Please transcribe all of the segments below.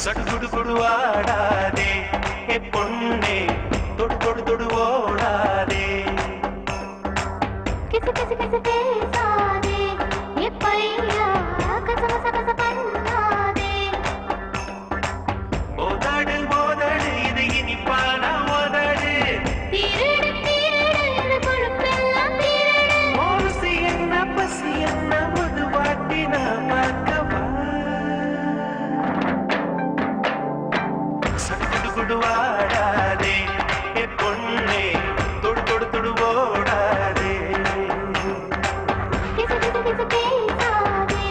சடுகுடு ஆடாதே ஏ பொண்ணே தொடு தொடு தொடு ஓடாதே किसी किसी किसी பேசாதே ஏ பையா கசகச கச பண்ணாதே மோதாடு மோதாடு இது இனிப்பான மோதாடு திருடு திருடு இந்த கொழுப்பெல்லாம் திருடு மோசி என்ன பசி என்ன முது வாட்டி நான் பார்க்கவா சடுகுடு ஆடாதே ஏ பொண்ணே தொடு தொடு தொடு ஓடாதே किसी किसी किसी பேசாதே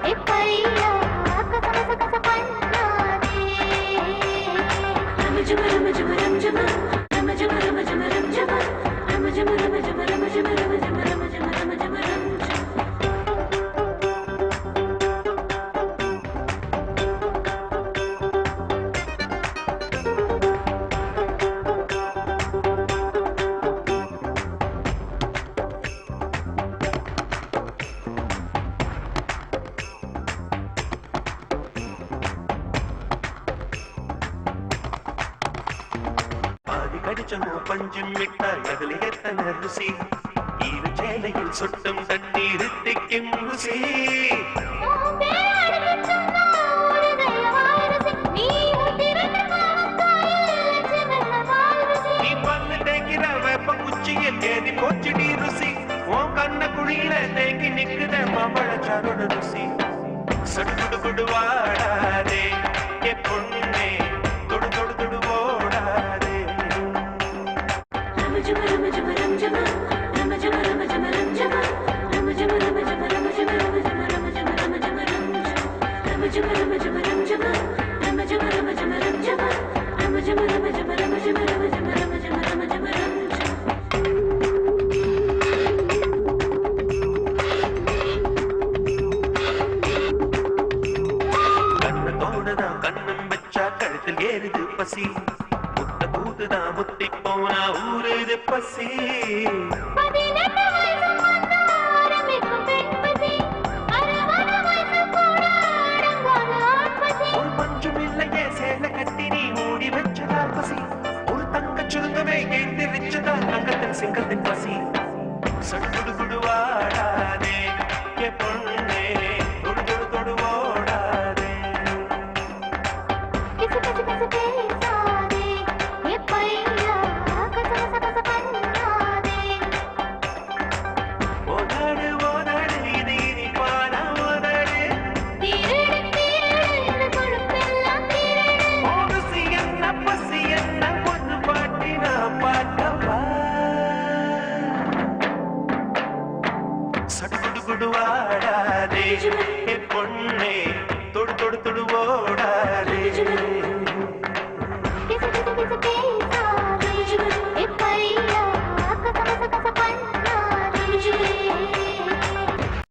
ஏ பையா கசகச கச பண்ணாதே கடிச்சமோ பஞ்சும் மிட்டாய் அதில் எத்தனை ருசி இரு சேலையில் சொட்டும் தண்ணீர் திக்கும் ருசி நீ பண்ணு தேக்கிற வேப்ப குச்சியில் ஏறி போச்சுடி ருசி உன் கண்ண குழியில தேங்கி நிக்குத மாம்பழச்சாரோட ருசி சடுகுடு குடு வாடாதே ஏ பொண்ணே தொடு தொடு தொடு ஓடாதே கண்ணத்தோடுதான் கண்ணும் வச்சா கழுத்தில் ஏறுது பசி முத்த கூத்துதான் முத்தி போனா ஊருது பசி ஒரு பஞ்சும் இல்லையே சேல கட்டி நீ மூடி வச்சதா பசி ஒரு தங்க சுருங்கமே எழுந்திரிச்சதா தங்கத்தின் சிங்கத்தின் பசி சடுகுடு குடு வாடாதே ஏ பொண்ணே தொடு தொடு தொடு ஓடாதே किसी किसी किसी பேசாதே ஏ பையா கசகச கச பண்ணாதே ஓடாடு ஓடாடு இது இனிப்பான ஓடாடு திருடு திருடு இந்த கொழுப்பெல்லாம் திருடு மோசி என்ன பசி என்ன பொண்ணு பாட்டி நான் பார்க்கவா சடுகுடு குடு வாடாதே ஏ பொண்ணே தொடு தொடு தொடு ஓடாதே किसी किसी किसी